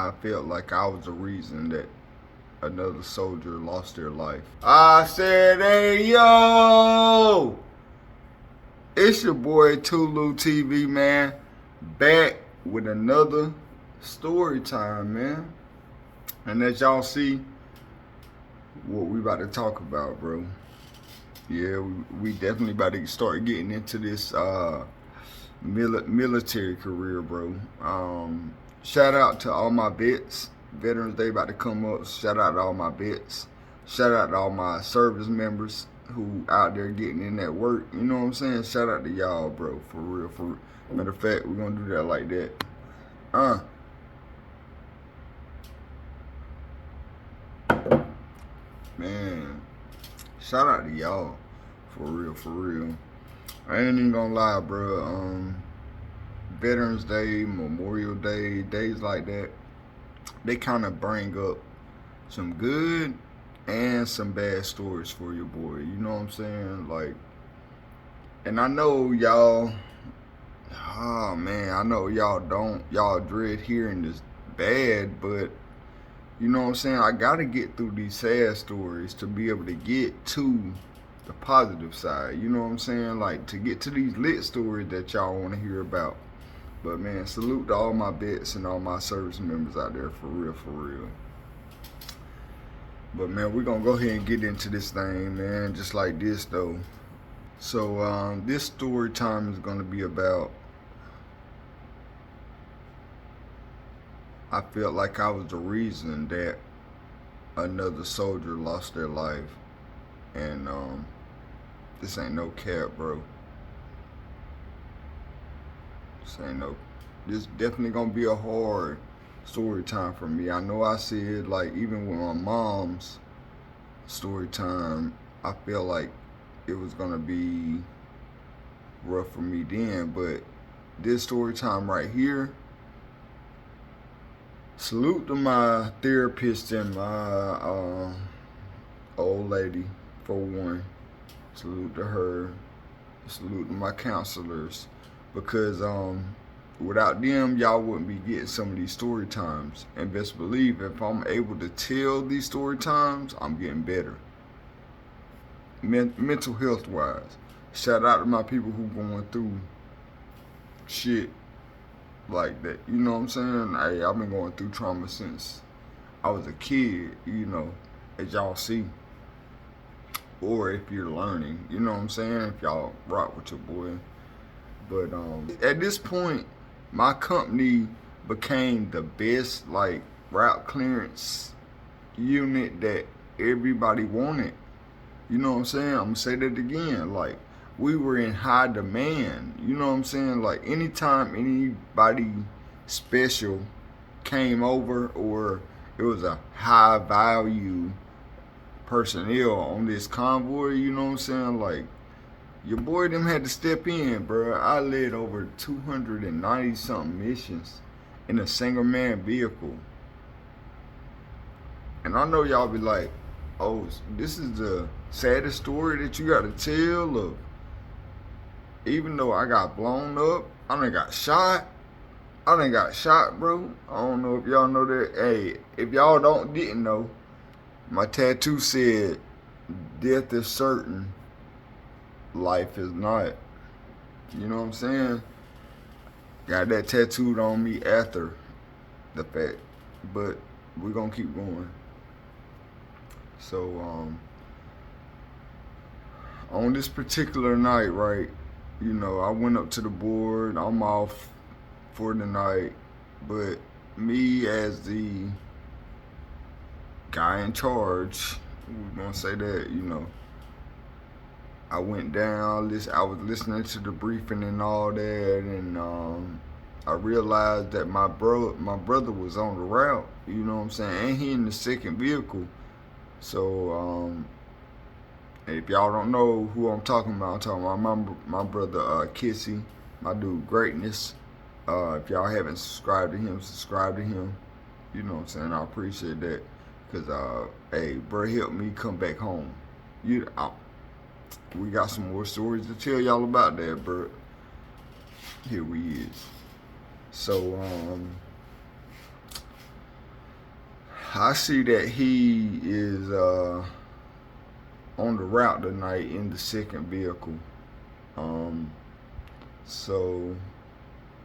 I felt like I was the reason that another soldier lost their life. I said, hey, yo! It's your boy Tulu TV, man. Back with another story time, man. And as y'all see, what we about to talk about, bro. Yeah, we definitely about to start getting into this military career, bro. Shout out to all my vets. Veterans Day about to come up. Shout out to all my vets. Shout out to all my service members who out there getting in that work. You know what I'm saying? Shout out to y'all, bro. For real, for real. Matter of fact, we're gonna do that like that. Uh. Man. Shout out to y'all. For real, for real. I ain't even gonna lie, bro. Veterans Day, Memorial Day, days like that, they kind of bring up some good and some bad stories for your boy. You know what I'm saying? Like, and I know y'all, oh man, I know y'all dread hearing this bad, but you know what I'm saying? I gotta get through these sad stories to be able to get to the positive side. You know what I'm saying? Like, to get to these lit stories that y'all want to hear about. But man, salute to all my vets and all my service members out there, for real, for real. But man, we're gonna go ahead and get into this thing, man, just like this though. So this story time is gonna be about, I felt like I was the reason that another soldier lost their life. And this ain't no cap, bro. This definitely gonna be a hard story time for me. I know I said, like, even with my mom's story time, I felt like it was gonna be rough for me then, but this story time right here, salute to my therapist and my old lady, for one. Salute to her. Salute to my counselors, because without them, y'all wouldn't be getting some of these story times. And best believe, if I'm able to tell these story times, I'm getting better. Mental health wise. Shout out to my people who going through shit like that. You know what I'm saying? Hey, I've been going through trauma since I was a kid, you know, as y'all see. Or if you're learning, you know what I'm saying? If y'all rock with your boy. But at this point, my company became the best, like, route clearance unit that everybody wanted. You know what I'm saying? I'm gonna say that again. Like, we were in high demand. You know what I'm saying? Like, anytime anybody special came over, or it was a high value personnel on this convoy, you know what I'm saying? Like, your boy them had to step in, bro. I led over 290 something missions in a single man vehicle. And I know y'all be like, oh, this is the saddest story that you gotta tell of. Even though I got blown up, I done got shot. I done got shot, bro. I don't know if y'all know that. Hey, if y'all didn't know, my tattoo said, death is certain, life is not. You know what I'm saying? Got that tattooed on me after the fact. But we're gonna keep going. So, on this particular night, right, you know, I went up to the board. I'm off for the night. But me, as the guy in charge, we're gonna say that, you know, I went down, I was listening to the briefing and all that, and I realized that my brother was on the route, you know what I'm saying, and he in the second vehicle. So if y'all don't know who I'm talking about, I'm talking about my brother Kissy, my dude Greatness. If y'all haven't subscribed to him, subscribe to him. You know what I'm saying? I appreciate that, because hey, bro, helped me come back home. We got some more stories to tell y'all about that, bro. Here we is. So, um, I went up to the board. I'm off for the night, but me, as the guy in charge, we're gonna say that, you know, I realized that my brother was on the route, you know what I'm saying, and he in the second vehicle. So if y'all don't know who I'm talking about, I'm talking about my brother Kissy, my dude Greatness. If y'all haven't subscribed to him, subscribe to him. You know what I'm saying? I appreciate that, because hey, bro, helped me come back home. We got some more stories to tell y'all about that, bro. Here we is. So I see that he is on the route tonight in the second vehicle. Um, so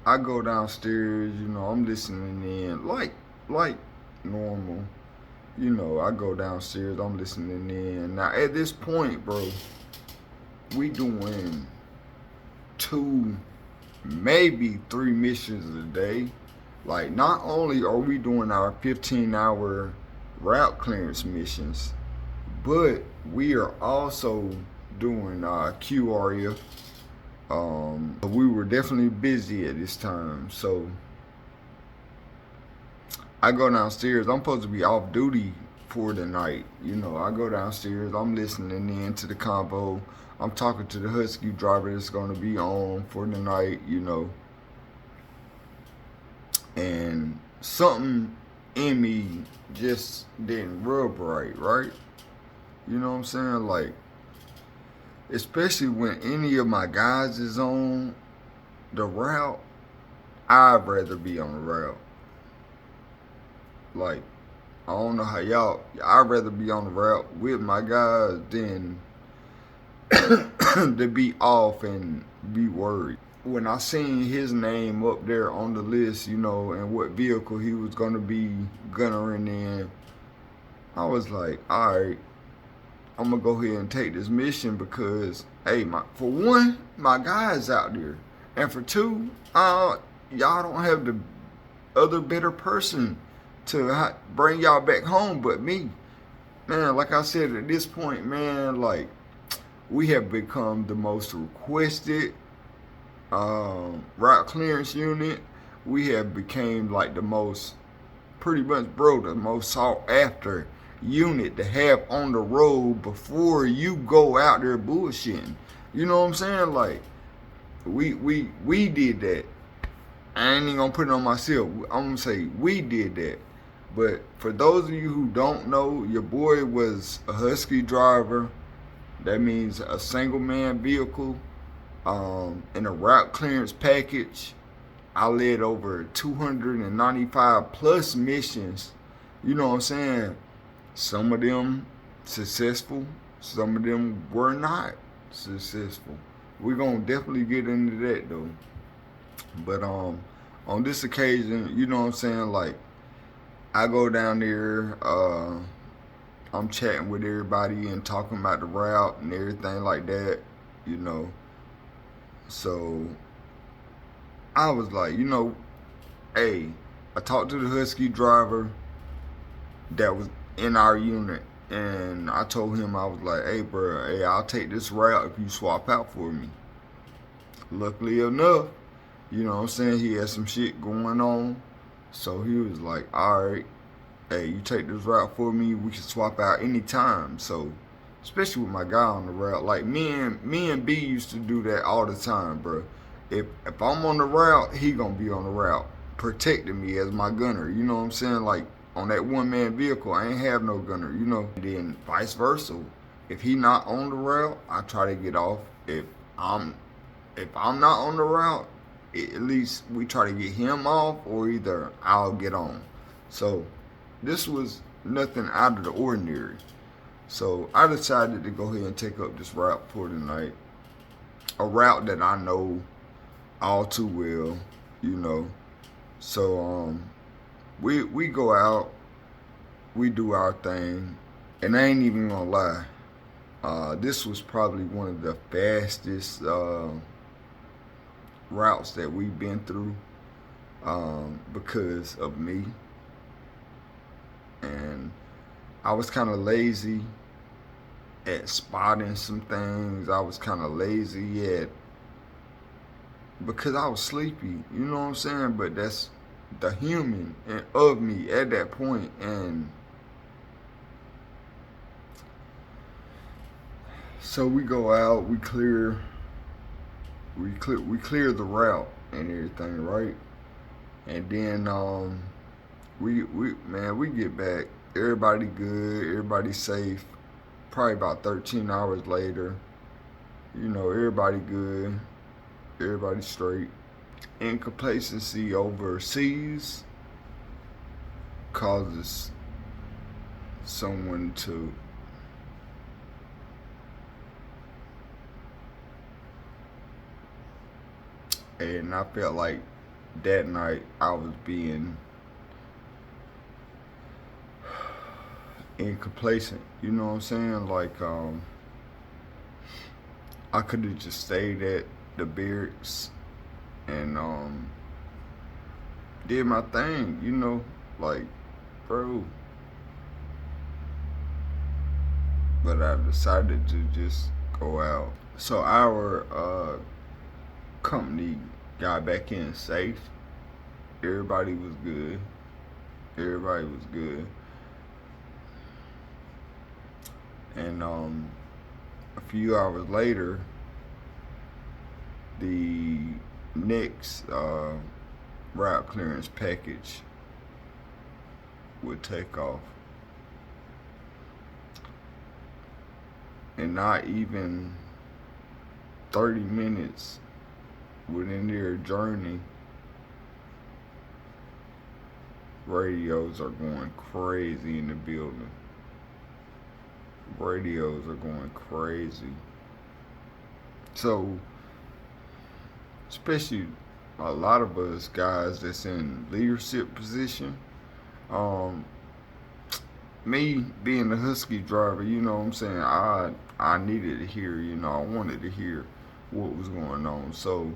I go downstairs, I'm listening in like normal. I go downstairs, I'm listening in. Now at this point, bro, we doing 2, maybe 3 missions a day. Like, not only are we doing our 15-hour route clearance missions, but we are also doing QRF. We were definitely busy at this time, so I go downstairs. I'm supposed to be off duty for the night. I go downstairs. I'm listening in to the convo. I'm talking to the Husky driver that's going to be on for the night, and something in me just didn't rub right? You know what I'm saying? Like, especially when any of my guys is on the route, I'd rather be on the route. Like, I don't know how I'd rather be on the route with my guys than to be off and be worried. When I seen his name up there on the list, and what vehicle he was gonna be gunnering in, I was like, all right, I'm gonna go ahead and take this mission because, hey, for one, my guy's out there, and for two, y'all don't have the other better person to bring y'all back home but me. Man, like I said, at this point, man, like, we have become the most requested route clearance unit. We have became like the most, pretty much, bro, the most sought after unit to have on the road before you go out there bullshitting. You know what I'm saying? Like, we did that. I ain't even gonna put it on myself. I'm gonna say we did that. But for those of you who don't know, your boy was a Husky driver. That means a single man vehicle. In a route clearance package, I led over 295 plus missions. You know what I'm saying? Some of them successful, some of them were not successful. We're gonna definitely get into that though. But on this occasion, you know what I'm saying, like, I go down there, I'm chatting with everybody and talking about the route and everything like that, So I was like, hey, I talked to the Husky driver that was in our unit, and I told him, I was like, hey, bro, hey, I'll take this route if you swap out for me. Luckily enough, you know what I'm saying, he had some shit going on, so he was like, all right, hey, you take this route for me, we can swap out anytime. So, especially with my guy on the route, like, me and B used to do that all the time, bro. If I'm on the route, he gonna be on the route, protecting me as my gunner. You know what I'm saying? Like, on that one-man vehicle, I ain't have no gunner, And then vice versa. If he not on the route, I try to get off. If I'm not on the route, at least we try to get him off, or either I'll get on. So this was nothing out of the ordinary. So I decided to go ahead and take up this route for tonight. A route that I know all too well, So we go out, we do our thing, and I ain't even gonna lie. This was probably one of the fastest routes that we've been through because of me. And I was kind of lazy at spotting some things. I was kind of lazy at, because I was sleepy, you know what I'm saying? But that's the human of me at that point. And so we go out, we clear the route and everything, right? And then we get back, everybody good, everybody safe. Probably about 13 hours later, everybody good, everybody straight. Incomplacency overseas causes someone to and I felt like that night I was being incomplacent, you know what I'm saying? Like I could have just stayed at the barracks and did my thing, you know, like, bro. But I decided to just go out. So our company got back in safe. Everybody was good. Everybody was good. And a few hours later, the next route clearance package would take off. And not even 30 minutes within their journey, radios are going crazy in the building. Radios are going crazy. So, especially a lot of us guys that's in leadership position, me being the Husky driver, you know what I'm saying, I needed to hear, you know, I wanted to hear what was going on. So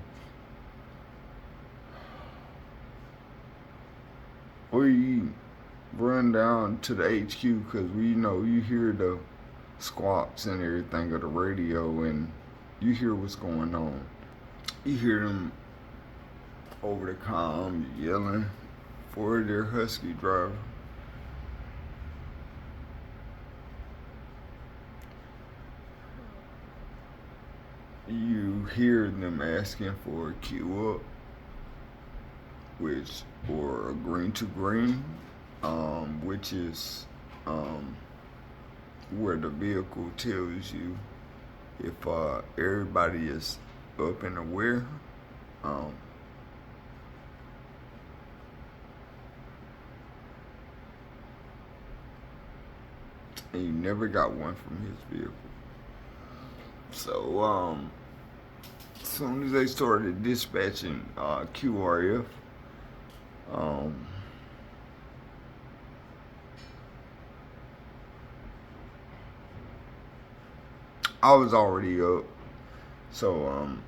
we run down to the HQ because we know you hear the squawks and everything of the radio and you hear what's going on. You hear them over the comm yelling for their Husky driver. You hear them asking for a queue up, which, or a green to green, which is where the vehicle tells you if everybody is up and aware. And you never got one from his vehicle. So as soon as they started dispatching QRF, I was already up. So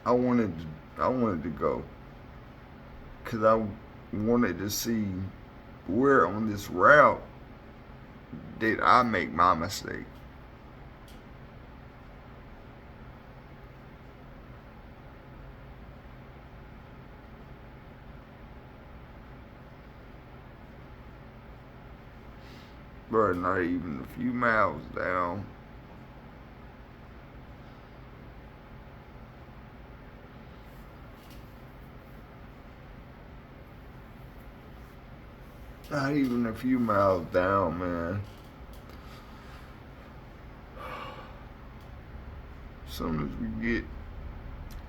I wanted to go because I wanted to see where on this route did I make my mistake. Bro, not even a few miles down, not even a few miles down, man. As soon as we get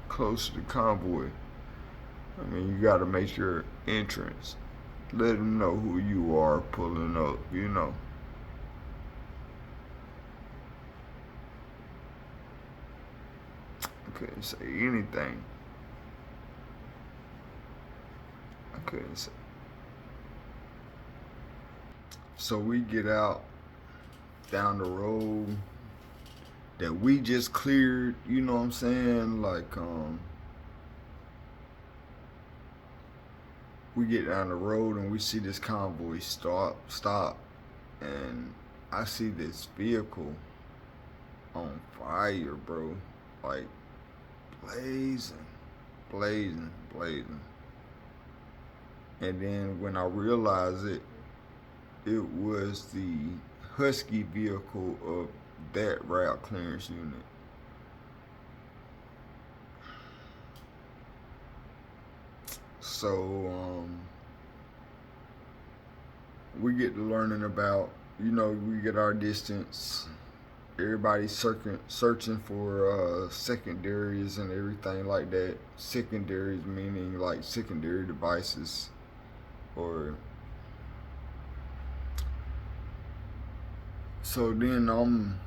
close to the convoy, I mean, you gotta make your entrance. Let them know who you are pulling up, you know. I couldn't say anything. I couldn't say. So we get out down the road that we just cleared, you know what I'm saying? Like, we get down the road and we see this convoy stop, and I see this vehicle on fire, bro. Like, blazing. And then when I realized it was the Husky vehicle of that route clearance unit. So we get to learning about, you know, we get our distance. Everybody's searching for secondaries and everything like that. Secondaries meaning like secondary devices. Or so then I'm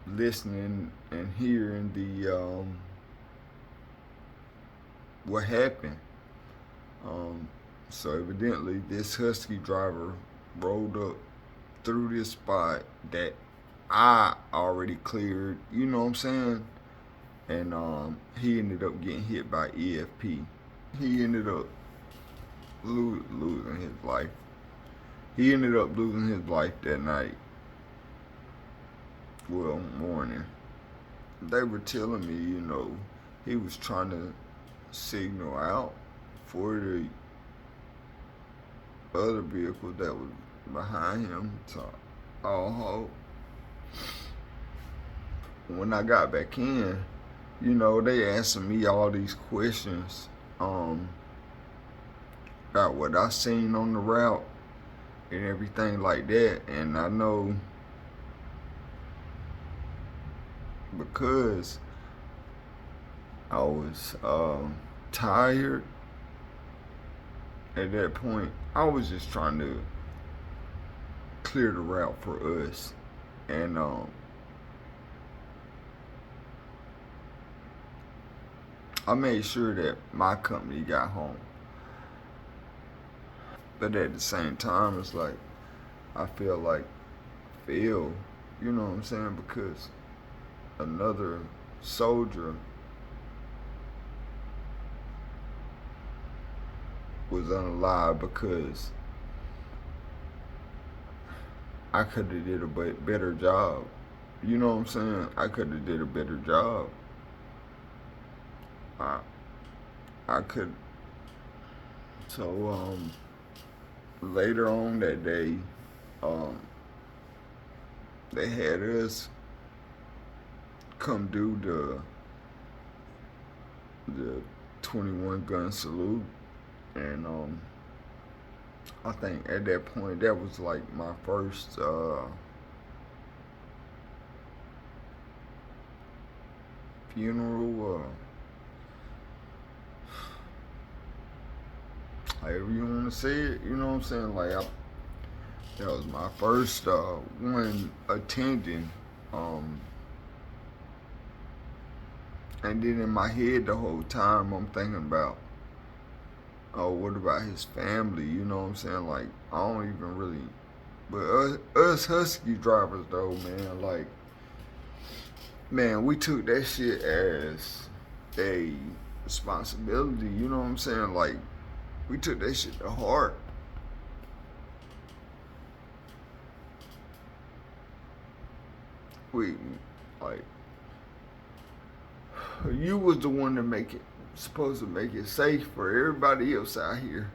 listening and hearing the what happened. Um, so evidently this Husky driver rolled up through this spot that I already cleared, you know what I'm saying? And he ended up getting hit by EFP. He ended up losing his life. He ended up losing his life that night. Well, morning. They were telling me, he was trying to signal out for the other vehicle that was behind him. So, oh, when I got back in, they asking me all these questions about what I seen on the route and everything like that. And I know because I was tired at that point, I was just trying to clear the route for us. And I made sure that my company got home. But at the same time, it's like I feel like you know what I'm saying? Because another soldier was unalive because I could have did a better job. You know what I'm saying? I could have did a better job. I could. So later on that day, they had us come do the 21 gun salute, and I think at that point that was like my first funeral, however you want to say it, you know what I'm saying? Like that was my first one attending, and then in my head the whole time I'm thinking about, oh, what about his family? You know what I'm saying? Like I don't even really, but us Husky drivers though, man, like, man, we took that shit as a responsibility. You know what I'm saying? Like we took that shit to heart. We, like, you was the one to supposed to make it safe for everybody else out here.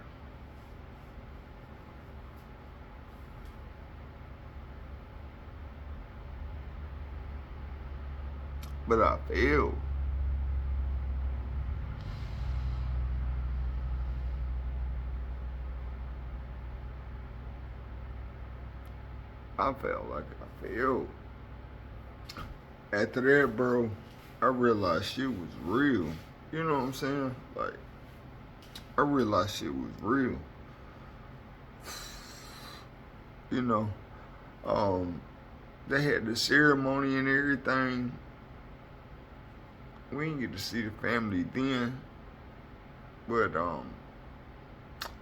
But I failed. I felt like I failed. After that, bro, I realized shit was real. You know what I'm saying? Like, I realized shit was real. You know, they had the ceremony and everything. We didn't get to see the family then, but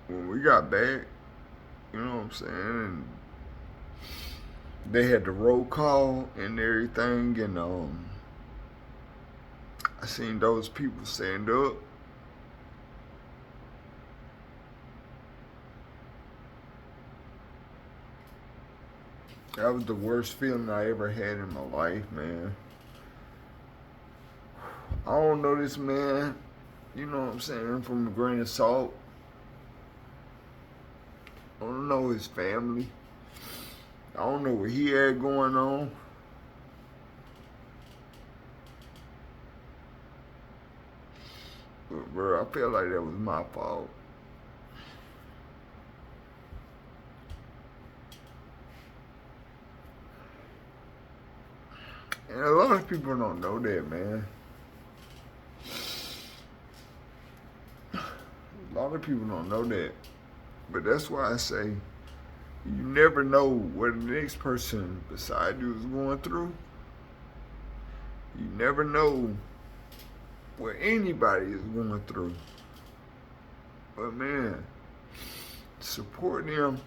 when we got back, you know what I'm saying, and they had the roll call and everything, and I seen those people stand up. That was the worst feeling I ever had in my life, man. I don't know this man, you know what I'm saying, from a grain of salt. I don't know his family. I don't know what he had going on. But bro, I feel like that was my fault. And a lot of people don't know that, man. A lot of people don't know that. But that's why I say you never know what the next person beside you is going through. You never know what anybody is going through. But man, support them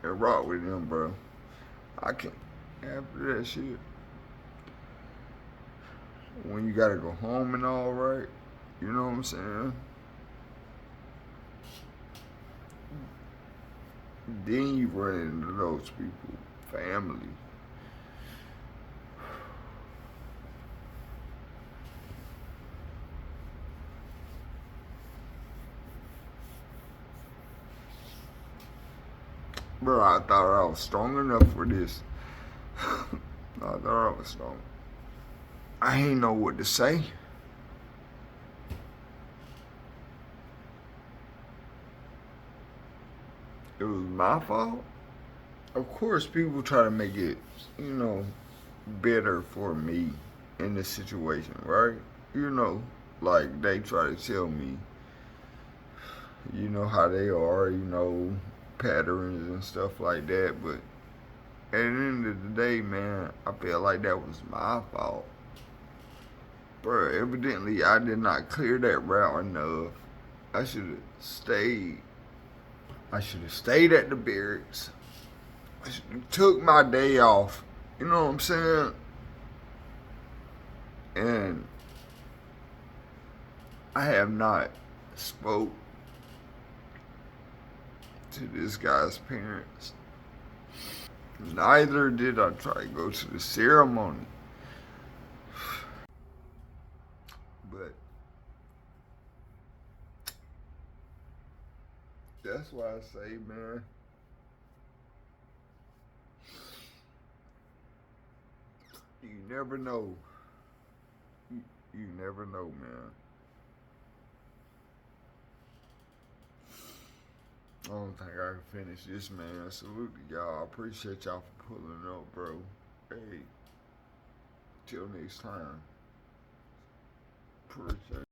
and rock with them, bro. I can after that shit. When you gotta go home and all right, you know what I'm saying? Then you run into those people, family. Bro, I thought I was strong enough for this. I thought I was strong. I ain't know what to say. It was my fault. Of course, people try to make it, you know, better for me in this situation, right? You know, like they try to tell me, you know, how they are, you know, patterns and stuff like that. But at the end of the day, man, I feel like that was my fault. Bro, evidently I did not clear that route enough. I should have stayed. I should have stayed at the barracks. I should have took my day off. You know what I'm saying? And I have not spoke to this guy's parents. Neither did I try to go to the ceremony. But that's why I say, man, you never know. You, you never know, man. I don't think I can finish this, man. Salute to y'all. I appreciate y'all for pulling up, bro. Hey, till next time. Appreciate